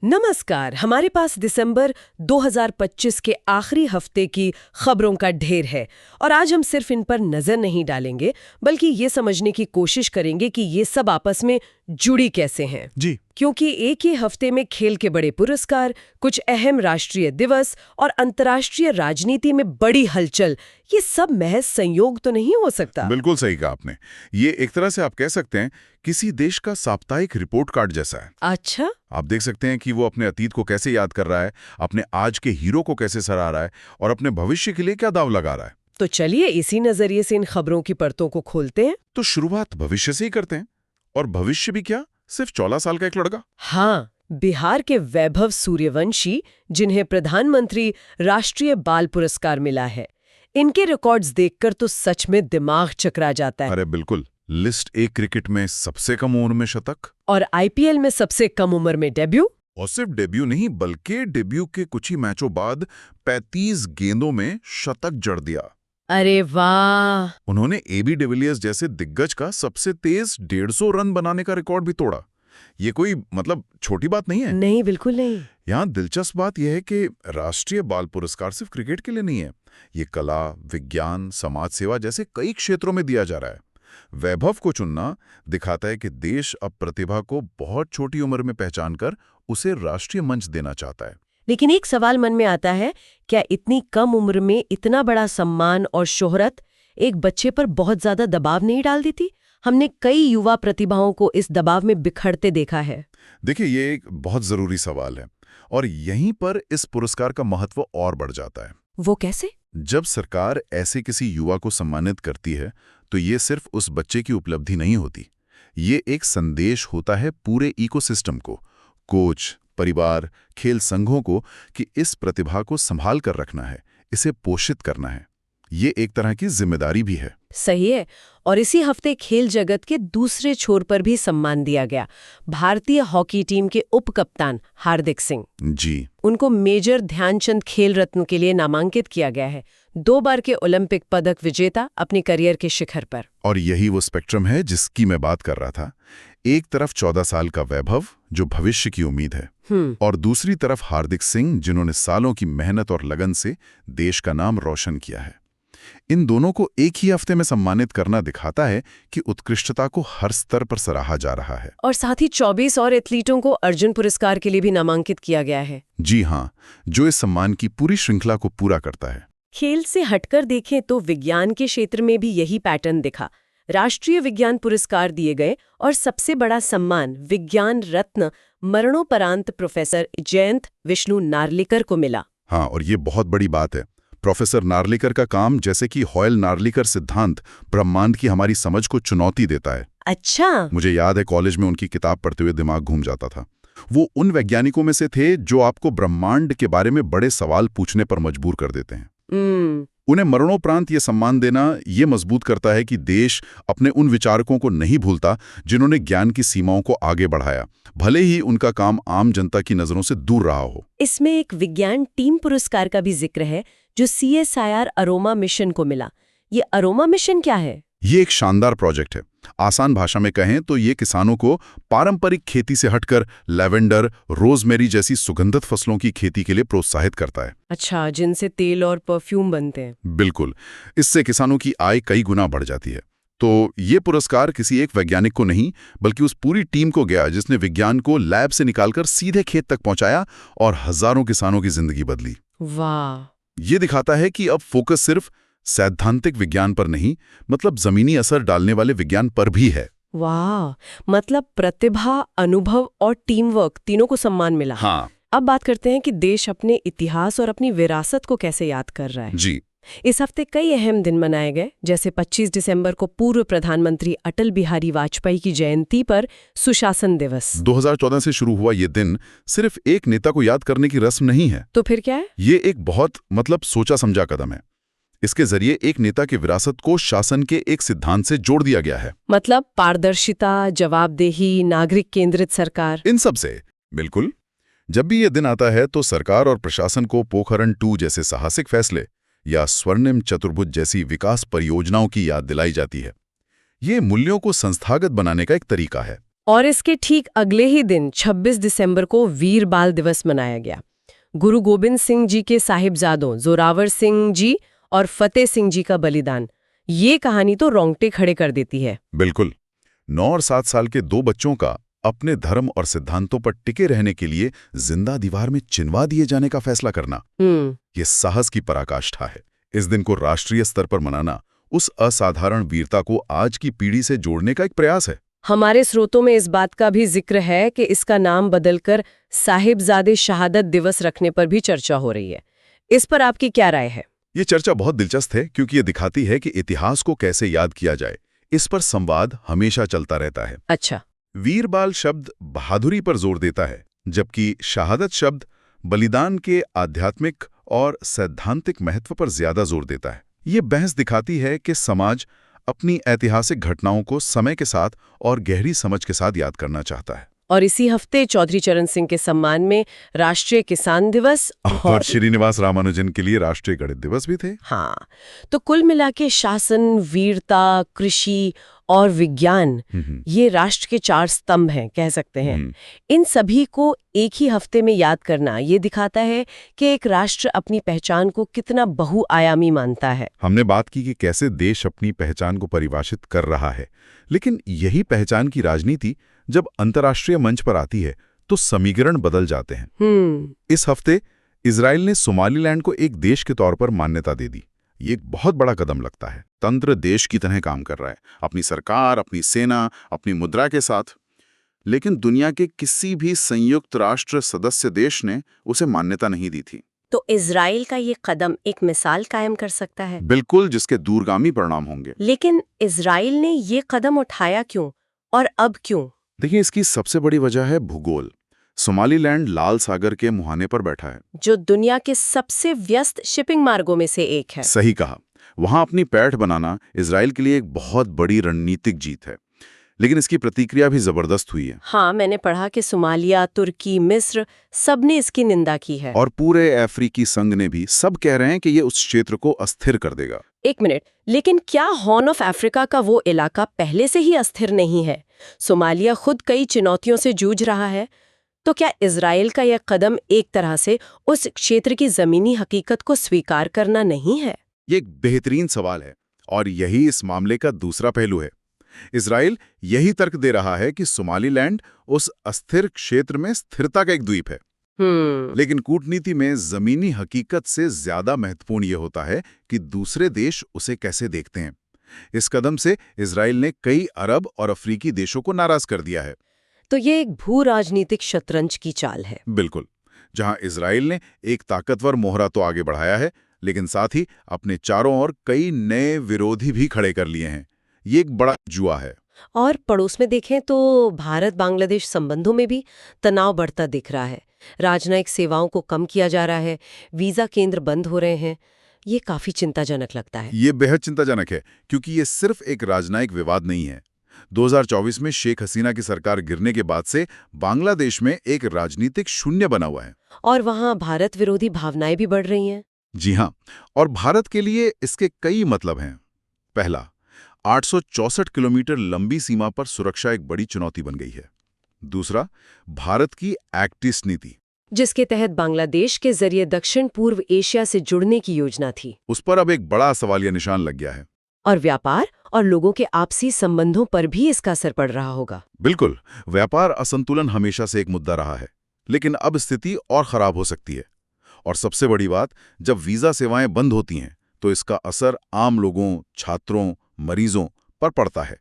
नमस्कार। हमारे पास दिसंबर 2025 के आखिरी हफ्ते की खबरों का ढेर है और आज हम सिर्फ इन पर नजर नहीं डालेंगे बल्कि ये समझने की कोशिश करेंगे कि ये सब आपस में जुड़ी कैसे हैं। जी। क्योंकि एक ही हफ्ते में खेल के बड़े पुरस्कार, कुछ अहम राष्ट्रीय दिवस और अंतर्राष्ट्रीय राजनीति में बड़ी हलचल, ये सब महज संयोग तो नहीं हो सकता। बिल्कुल सही कहा आपने। ये एक तरह से आप कह सकते हैं किसी देश का साप्ताहिक रिपोर्ट कार्ड जैसा है। अच्छा। आप देख सकते हैं कि वो अपने अतीत को कैसे याद कर रहा है, अपने आज के हीरो को कैसे सराह रहा है और अपने भविष्य के लिए क्या दांव लगा रहा है। तो चलिए इसी नजरिए से इन खबरों की परतों को खोलते हैं। तो शुरुआत भविष्य से ही करते हैं। और भविष्य भी क्या, सिर्फ 14 साल का एक लड़का। हाँ, बिहार के वैभव सूर्यवंशी, जिन्हें प्रधानमंत्री राष्ट्रीय बाल पुरस्कार मिला है। इनके रिकॉर्ड्स देखकर तो सच में दिमाग चकरा जाता है। अरे बिल्कुल। लिस्ट ए क्रिकेट में सबसे कम उम्र में शतक और आईपीएल में सबसे कम उम्र में डेब्यू। और सिर्फ डेब्यू नहीं बल्कि डेब्यू के कुछ ही मैचों बाद 35 गेंदों में शतक जड़ दिया। अरे वाह। उन्होंने एबी डिविलियर्स जैसे दिग्गज का सबसे तेज 150 रन बनाने का रिकॉर्ड भी तोड़ा। ये कोई छोटी बात नहीं है। नहीं, बिल्कुल नहीं। यहाँ दिलचस्प बात यह है कि राष्ट्रीय बाल पुरस्कार सिर्फ क्रिकेट के लिए नहीं है। ये कला, विज्ञान, समाज सेवा जैसे कई क्षेत्रों में दिया जा रहा है। वैभव को चुनना दिखाता है कि देश अब प्रतिभा को बहुत छोटी उम्र में पहचानकर उसे राष्ट्रीय मंच देना चाहता है। लेकिन एक सवाल मन में आता है, क्या इतनी कम उम्र में इतना बड़ा सम्मान और शोहरत एक बच्चे पर बहुत ज्यादा दबाव नहीं डाल देती? हमने कई युवा प्रतिभाओं को इस दबाव में बिखरते देखा है। देखिए, ये एक बहुत जरूरी सवाल है और यहीं पर इस पुरस्कार का महत्व और बढ़ जाता है। वो कैसे? जब सरकार ऐसे किसी युवा को सम्मानित करती है तो ये सिर्फ उस बच्चे की उपलब्धि नहीं होती। ये एक संदेश होता है पूरे इकोसिस्टम को, कोच, परिवार, खेल संघों को, कि इस प्रतिभा को संभाल कर रखना है, इसे पोषित करना है। ये एक तरह की जिम्मेदारी भी है। सही है। और इसी हफ्ते खेल जगत के दूसरे छोर पर भी सम्मान दिया गया। भारतीय हॉकी टीम के उप कप्तान हार्दिक सिंह जी, उनको मेजर ध्यानचंद खेल रत्न के लिए नामांकित किया गया है। 2 बार के ओलंपिक पदक विजेता, अपने करियर के शिखर पर। और यही वो स्पेक्ट्रम है जिसकी मैं बात कर रहा था। एक तरफ 14 साल का वैभव जो भविष्य की उम्मीद है, और दूसरी तरफ हार्दिक सिंह जिन्होंने सालों की मेहनत और लगन से देश का नाम रोशन किया है। इन दोनों को एक ही हफ्ते में सम्मानित करना दिखाता है कि उत्कृष्टता को हर स्तर पर सराहा जा रहा है। और साथ ही 24 और एथलीटों को अर्जुन पुरस्कार के लिए भी नामांकित किया गया है। जी हाँ, जो इस सम्मान की पूरी श्रृंखला को पूरा करता है। खेल से हटकर देखें तो विज्ञान के क्षेत्र में भी यही पैटर्न दिखा। राष्ट्रीय विज्ञान पुरस्कार दिए गए और सबसे बड़ा सम्मान विज्ञान रत्न मरणोपरांत प्रोफेसर जयंत विष्णु नार्लिकर को मिला। हाँ, और ये बहुत बड़ी बात है। प्रोफेसर नार्लिकर का काम, जैसे कि हॉयल-नार्लिकर सिद्धांत, ब्रह्मांड की हमारी समझ को चुनौती देता है। अच्छा। मुझे याद है कॉलेज में उनकी किताब पढ़ते हुए दिमाग घूम जाता था। वो उन वैज्ञानिकों में से थे जो आपको ब्रह्मांड के बारे में बड़े सवाल पूछने पर मजबूर कर देते हैं। उन्हें मरणोपरांत ये सम्मान देना ये मजबूत करता है कि देश अपने उन विचारकों को नहीं भूलता जिन्होंने ज्ञान की सीमाओं को आगे बढ़ाया, भले ही उनका काम आम जनता की नजरों से दूर रहा हो। इसमें एक विज्ञान टीम पुरस्कार का भी जिक्र है जो CSIR अरोमा मिशन को मिला। ये अरोमा मिशन क्या है? ये एक शानदार प्रोजेक्ट है। आसान भाषा में कहें तो ये किसानों को पारंपरिक खेती से हटकर लैवेंडर, रोजमेरी जैसी सुगंधित फसलों की खेती के लिए प्रोत्साहित करता है। अच्छा, जिनसे तेल और परफ्यूम बनते हैं। बिल्कुल। इससे किसानों की आय कई गुना बढ़ जाती है। तो ये पुरस्कार किसी एक वैज्ञानिक को नहीं बल्कि उस पूरी टीम को गया जिसने विज्ञान को लैब से निकालकर सीधे खेत तक पहुंचाया और हजारों किसानों की जिंदगी बदली। वाह। ये दिखाता है कि अब फोकस सिर्फ सैद्धांतिक विज्ञान पर नहीं, जमीनी असर डालने वाले विज्ञान पर भी है। वाह, प्रतिभा, अनुभव और टीम वर्क तीनों को सम्मान मिला। हाँ। अब बात करते हैं कि देश अपने इतिहास और अपनी विरासत को कैसे याद कर रहा है। जी। इस हफ्ते कई अहम दिन मनाए गए, जैसे 25 दिसंबर को पूर्व प्रधानमंत्री अटल बिहारी वाजपेयी की जयंती पर सुशासन दिवस। 2014 से शुरू हुआ ये दिन सिर्फ एक नेता को याद करने की रस्म नहीं है। तो फिर क्या है? ये एक बहुत सोचा समझा कदम है। इसके जरिए एक नेता की विरासत को शासन के एक सिद्धांत से जोड़ दिया गया है। पारदर्शिता, जवाबदेही, नागरिक केंद्रित सरकार, इन सब से। बिल्कुल। जब भी यह दिन आता है तो सरकार और प्रशासन को पोखरण 2 जैसे साहसिक फैसले या स्वर्णिम चतुर्भुज जैसी विकास परियोजनाओं की याद दिलाई जाती है। ये मूल्यों को संस्थागत बनाने का एक तरीका है। और इसके ठीक अगले ही दिन 26 दिसंबर को वीर बाल दिवस मनाया गया। गुरु गोबिंद सिंह जी के साहिबजादों जोरावर सिंह जी और फतेह सिंह जी का बलिदान, ये कहानी तो रोंगटे खड़े कर देती है। बिल्कुल। 9 और 7 साल के 2 बच्चों का अपने धर्म और सिद्धांतों पर टिके रहने के लिए जिंदा दीवार में चिनवा दिए जाने का फैसला करना, ये साहस की पराकाष्ठा है। इस दिन को राष्ट्रीय स्तर पर मनाना उस असाधारण वीरता को आज की पीढ़ी से जोड़ने का एक प्रयास है। हमारे स्रोतों में इस बात का भी जिक्र है कि इसका नाम बदलकर साहिबजादे शहादत दिवस रखने पर भी चर्चा हो रही है। इस पर आपकी क्या राय है? ये चर्चा बहुत दिलचस्प है क्योंकि ये दिखाती है कि इतिहास को कैसे याद किया जाए। इस पर संवाद हमेशा चलता रहता है। अच्छा। वीरबाल शब्द बहादुरी पर जोर देता है, जबकि शहादत शब्द बलिदान के आध्यात्मिक और सैद्धांतिक महत्व पर ज्यादा जोर देता है। ये बहस दिखाती है कि समाज अपनी ऐतिहासिक घटनाओं को समय के साथ और गहरी समझ के साथ याद करना चाहता है। और इसी हफ्ते चौधरी चरण सिंह के सम्मान में राष्ट्रीय किसान दिवस और श्रीनिवास रामानुजन के लिए राष्ट्रीय गणित दिवस भी थे। हाँ, तो कुल मिलाके शासन, वीरता, कृषि और विज्ञान, ये राष्ट्र के 4 स्तंभ हैं, कह सकते हैं। इन सभी को एक ही हफ्ते में याद करना ये दिखाता है कि एक राष्ट्र अपनी पहचान को कितना बहुआयामी मानता है। हमने बात की कि कैसे देश अपनी पहचान को परिभाषित कर रहा है, लेकिन यही पहचान की राजनीति जब अंतर्राष्ट्रीय मंच पर आती है तो समीकरण बदल जाते हैं। इस हफ्ते इजराइल ने सोमालीलैंड को एक देश के तौर पर मान्यता दे दी। ये एक बहुत बड़ा कदम लगता है। तंत्र देश की तरह काम कर रहा है, अपनी सरकार, अपनी सेना, अपनी मुद्रा के साथ। लेकिन दुनिया के किसी भी संयुक्त राष्ट्र सदस्य देश ने उसे मान्यता नहीं दी थी। तो इजराइल का ये कदम एक मिसाल कायम कर सकता है। बिल्कुल, जिसके दूरगामी परिणाम होंगे। लेकिन इजराइल ने ये कदम उठाया क्यों और अब क्यों? देखिए, इसकी सबसे बड़ी वजह है भूगोल। सोमालीलैंड लाल सागर के मुहाने पर बैठा है, जो दुनिया के सबसे व्यस्त शिपिंग मार्गों में से एक है। सही कहा। वहां अपनी पैठ बनाना इजराइल के लिए एक बहुत बड़ी रणनीतिक जीत है, लेकिन इसकी प्रतिक्रिया भी जबरदस्त हुई है। हाँ, मैंने पढ़ा कि सोमालिया, तुर्की, मिस्र सबने इसकी निंदा की है। और पूरे अफ्रीकी संघ ने भी, सब कह रहे हैं कि ये उस क्षेत्र को अस्थिर कर देगा। एक मिनट, लेकिन क्या हॉर्न ऑफ अफ्रीका का वो इलाका पहले से ही अस्थिर नहीं है? सोमालिया खुद कई चुनौतियों से जूझ रहा है, तो क्या इजराइल का यह कदम एक तरह से उस क्षेत्र की जमीनी हकीकत को स्वीकार करना नहीं है? ये एक बेहतरीन सवाल है और यही इस मामले का दूसरा पहलू है। इजराइल यही तर्क दे रहा है कि सोमालीलैंड उस अस्थिर क्षेत्र में स्थिरता का एक द्वीप है। लेकिन कूटनीति में जमीनी हकीकत से ज्यादा महत्वपूर्ण यह होता है कि दूसरे देश उसे कैसे देखते हैं। इस कदम से इजराइल ने कई अरब और अफ्रीकी देशों को नाराज कर दिया है। तो ये एक भू राजनीतिक शतरंज की चाल है। बिल्कुल, जहां इजराइल ने एक ताकतवर मोहरा तो आगे बढ़ाया है, लेकिन साथ ही अपने चारों ओर कई नए विरोधी भी खड़े कर लिए हैं। ये एक बड़ा जुआ है। और पड़ोस में देखें तो भारत बांग्लादेश संबंधों में भी तनाव बढ़ता दिख रहा है। राजनयिक सेवाओं को कम किया जा रहा है, वीजा केंद्र बंद हो रहे हैं। ये काफी चिंताजनक लगता है। ये बेहद चिंताजनक है क्योंकि ये सिर्फ एक राजनयिक विवाद नहीं है। 2024 में शेख हसीना की सरकार गिरने के बाद से बांग्लादेश में एक राजनीतिक शून्य बना हुआ है। और वहां भारत विरोधी भावनाएं भी बढ़ रही हैं। जी हाँ, और भारत के लिए इसके कई मतलब हैं। पहला, 864 किलोमीटर लंबी सीमा पर सुरक्षा एक बड़ी चुनौती बन गई है। दूसरा, भारत की एक्ट ईस्ट नीति, जिसके तहत बांग्लादेश के जरिए दक्षिण पूर्व एशिया से जुड़ने की योजना थी, उस पर अब एक बड़ा सवालिया निशान लग गया है। और व्यापार और लोगों के आपसी संबंधों पर भी इसका असर पड़ रहा होगा। बिल्कुल, व्यापार असंतुलन हमेशा से एक मुद्दा रहा है, लेकिन अब स्थिति और खराब हो सकती है। और सबसे बड़ी बात, जब वीजा सेवाएं बंद होती हैं तो इसका असर आम लोगों, छात्रों, मरीजों पर पड़ता है,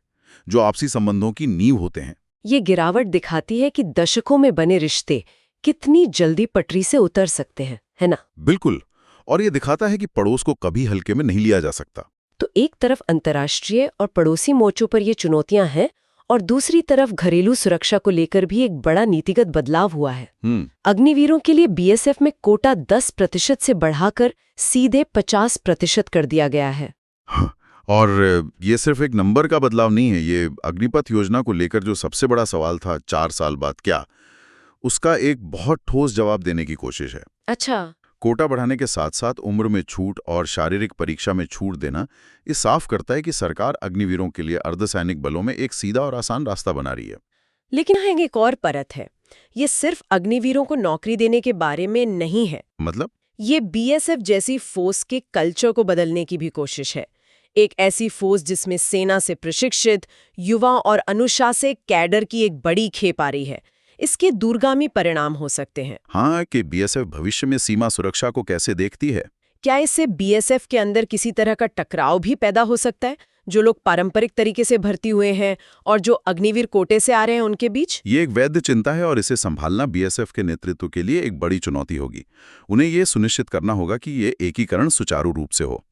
जो आपसी संबंधों की नींव होते हैं। ये गिरावट दिखाती है कि दशकों में बने रिश्ते कितनी जल्दी पटरी से उतर सकते हैं, है ना? बिल्कुल, और ये दिखाता है कि पड़ोस को कभी हल्के में नहीं लिया जा सकता। तो एक तरफ अंतर्राष्ट्रीय और पड़ोसी मोर्चों पर ये चुनौतियां हैं, और दूसरी तरफ घरेलू सुरक्षा को लेकर भी एक बड़ा नीतिगत बदलाव हुआ है। अग्निवीरों के लिए बीएसएफ में कोटा 10% से बढ़ाकर सीधे 50% कर दिया गया है। और ये सिर्फ एक नंबर का बदलाव नहीं है। ये अग्निपथ योजना को लेकर जो सबसे बड़ा सवाल था 4 साल बाद क्या, उसका एक बहुत ठोस जवाब देने की कोशिश है। अच्छा, कोटा बढ़ाने के साथ साथ उम्र में छूट और शारीरिक परीक्षा में छूट देना ये साफ करता है कि सरकार अग्निवीरों के लिए अर्धसैनिक बलों में एक सीधा और आसान रास्ता बना रही है। लेकिन यहाँ एक और परत है। ये सिर्फ अग्निवीरों को नौकरी देने के बारे में नहीं है। मतलब? ये बीएसएफ जैसी फोर्स के कल्चर को बदलने की भी कोशिश है। एक ऐसी फोर्स जिसमें सेना से प्रशिक्षित युवा और अनुशासित कैडर की एक बड़ी खेप आ रही है। इसके दूरगामी परिणाम हो सकते हैं। हाँ, कि बीएसएफ भविष्य में सीमा सुरक्षा को कैसे देखती है। क्या इससे बीएसएफ के अंदर किसी तरह का टकराव भी पैदा हो सकता है, जो लोग पारंपरिक तरीके से भर्ती हुए हैं और जो अग्निवीर कोटे से आ रहे हैं उनके बीच? ये एक वैध चिंता है और इसे संभालना बीएसएफ के नेतृत्व के लिए एक बड़ी चुनौती होगी। उन्हें ये सुनिश्चित करना होगा कि ये एकीकरण सुचारू रूप से हो।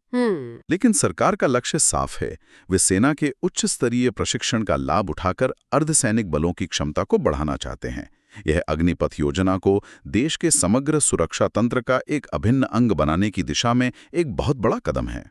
लेकिन सरकार का लक्ष्य साफ है। वे सेना के उच्च स्तरीय प्रशिक्षण का लाभ उठाकर अर्धसैनिक बलों की क्षमता को बढ़ाना चाहते हैं। यह अग्निपथ योजना को देश के समग्र सुरक्षा तंत्र का एक अभिन्न अंग बनाने की दिशा में एक बहुत बड़ा कदम है।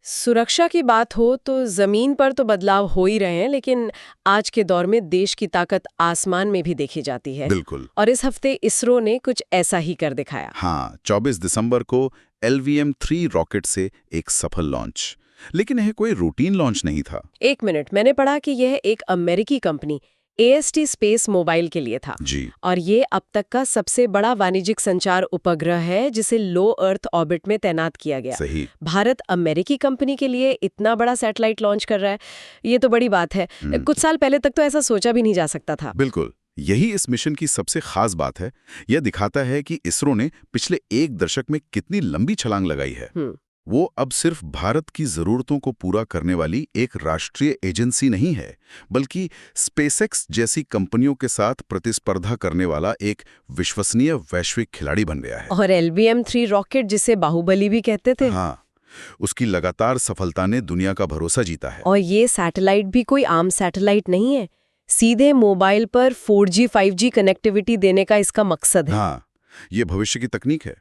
सुरक्षा की बात हो तो जमीन पर तो बदलाव हो ही रहे हैं, लेकिन आज के दौर में देश की ताकत आसमान में भी देखी जाती है। बिल्कुल। और इस हफ्ते इसरो ने कुछ ऐसा ही कर दिखाया। हाँ, 24 दिसंबर को LVM-3 रॉकेट से एक सफल लॉन्च। लेकिन यह कोई रूटीन लॉन्च नहीं था। एक मिनट, मैंने पढ़ा कि यह एक अमेरिकी कंपनी AST स्पेस मोबाइल के लिए था। जी। और ये अब तक का सबसे बड़ा वाणिज्यिक संचार उपग्रह है जिसे लो अर्थ ऑर्बिट में तैनात किया गया। सही। भारत अमेरिकी कंपनी के लिए इतना बड़ा सैटेलाइट लॉन्च कर रहा है, ये तो बड़ी बात है। कुछ साल पहले तक तो ऐसा सोचा भी नहीं जा सकता था। बिल्कुल, यही इस मिशन की सबसे खास बात है। यह दिखाता है कि इसरो ने पिछले एक दशक में कितनी लंबी छलांग लगाई है। वो अब सिर्फ भारत की जरूरतों को पूरा करने वाली एक राष्ट्रीय एजेंसी नहीं है, बल्कि स्पेसएक्स जैसी कंपनियों के साथ प्रतिस्पर्धा करने वाला एक विश्वसनीय वैश्विक खिलाड़ी बन गया है। और LVM-3 रॉकेट, जिसे बाहुबली भी कहते थे, हाँ, उसकी लगातार सफलता ने दुनिया का भरोसा जीता है। और ये सैटेलाइट भी कोई आम सैटेलाइट नहीं है। सीधे मोबाइल पर 4G 5G कनेक्टिविटी देने का इसका मकसद है। हाँ, ये भविष्य की तकनीक है।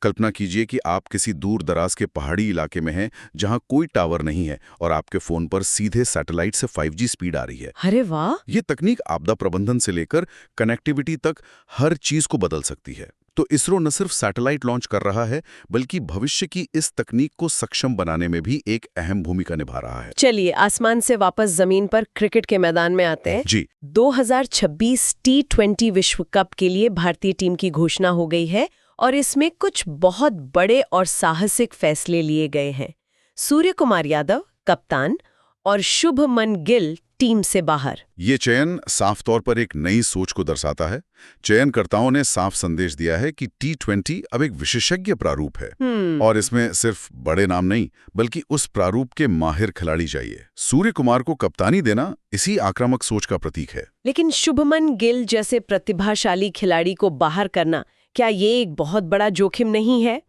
कल्पना कीजिए कि आप किसी दूर दराज के पहाड़ी इलाके में हैं जहां कोई टावर नहीं है और आपके फोन पर सीधे सैटेलाइट से 5G स्पीड आ रही है। अरे वाह! ये तकनीक आपदा प्रबंधन से लेकर कनेक्टिविटी तक हर चीज को बदल सकती है। तो इसरो न सिर्फ सैटेलाइट लॉन्च कर रहा है, बल्कि भविष्य की इस तकनीक को सक्षम बनाने में भी एक अहम भूमिका निभा रहा है। चलिए आसमान से वापस जमीन पर क्रिकेट के मैदान में आते हैं। जी। 2026 T20 विश्व कप के लिए भारतीय टीम की घोषणा हो गई है और इसमें कुछ बहुत बड़े और साहसिक फैसले लिए गए हैं। सूर्य कुमार यादव कप्तान और शुभमन गिल टीम से बाहर। ये चयन साफ तौर पर एक नई सोच को दर्शाता है। चयनकर्ताओं ने साफ संदेश दिया है कि T20 अब एक विशेषज्ञ प्रारूप है और इसमें सिर्फ बड़े नाम नहीं, बल्कि उस प्रारूप के माहिर खिलाड़ी चाहिए। सूर्य कुमार को कप्तानी देना इसी आक्रामक सोच का प्रतीक है। लेकिन शुभमन गिल जैसे प्रतिभाशाली खिलाड़ी को बाहर करना, क्या ये एक बहुत बड़ा जोखिम नहीं है?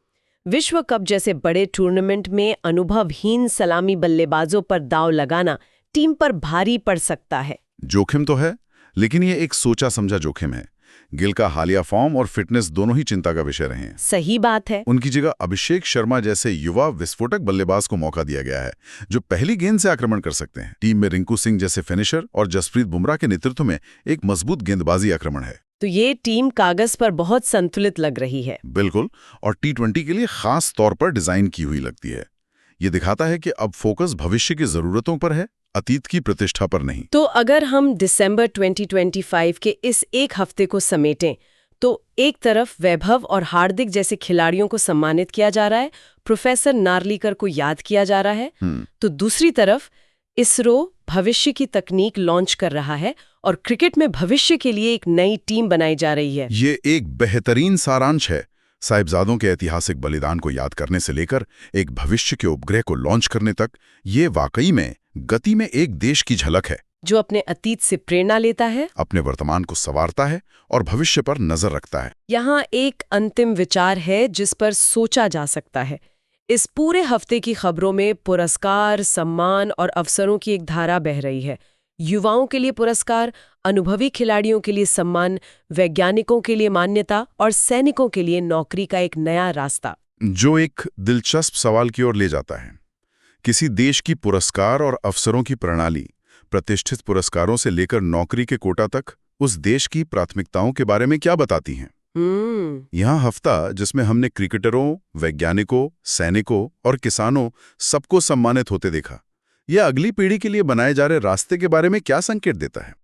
विश्व कप जैसे बड़े टूर्नामेंट में अनुभवहीन सलामी बल्लेबाजों पर दांव लगाना टीम पर भारी पड़ सकता है। जोखिम तो है, लेकिन ये एक सोचा समझा जोखिम है। गिल का हालिया फॉर्म और फिटनेस दोनों ही चिंता का विषय रहे हैं। सही बात है। उनकी जगह अभिषेक शर्मा जैसे युवा विस्फोटक बल्लेबाज को मौका दिया गया है, जो पहली गेंद से आक्रमण कर सकते हैं। टीम में रिंकू सिंह जैसे फिनिशर और जसप्रीत बुमराह के नेतृत्व में एक मजबूत गेंदबाजी आक्रमण है। तो ये टीम कागज पर बहुत संतुलित लग रही है। बिल्कुल, और T20 के लिए खास तौर पर डिजाइन की हुई लगती है। ये दिखाता है कि अब फोकस भविष्य की जरूरतों पर है, अतीत की प्रतिष्ठा पर नहीं। तो अगर हम दिसंबर 2025 के इस एक हफ्ते को समेटें, तो एक तरफ वैभव और हार्दिक जैसे खिलाड़ियों को सम्मानित किया जा रहा है, प्रोफेसर नार्लिकर को याद किया जा रहा है, तो दूसरी तरफ इसरो भविष्य की तकनीक लॉन्च कर रहा है और क्रिकेट में भविष्य के लिए एक नई टीम बनाई जा रही है। ये एक बेहतरीन सारांश है। साहिबजादों के ऐतिहासिक बलिदान को याद करने से लेकर एक भविष्य के उपग्रह को लॉन्च करने तक, ये वाकई में गति में एक देश की झलक है, जो अपने अतीत से प्रेरणा लेता है, अपने वर्तमान को संवारता है और भविष्य पर नजर रखता है। यहाँ एक अंतिम विचार है जिस पर सोचा जा सकता है। इस पूरे हफ्ते की खबरों में पुरस्कार, सम्मान और अवसरों की एक धारा बह रही है। युवाओं के लिए पुरस्कार, अनुभवी खिलाड़ियों के लिए सम्मान, वैज्ञानिकों के लिए मान्यता और सैनिकों के लिए नौकरी का एक नया रास्ता। जो एक दिलचस्प सवाल की ओर ले जाता है, किसी देश की पुरस्कार और अवसरों की प्रणाली, प्रतिष्ठित पुरस्कारों से लेकर नौकरी के कोटा तक, उस देश की प्राथमिकताओं के बारे में क्या बताती हैं? यहाँ हफ्ता जिसमें हमने क्रिकेटरों, वैज्ञानिकों, सैनिकों और किसानों सबको सम्मानित होते देखा, यह अगली पीढ़ी के लिए बनाए जा रहे रास्ते के बारे में क्या संकेत देता है?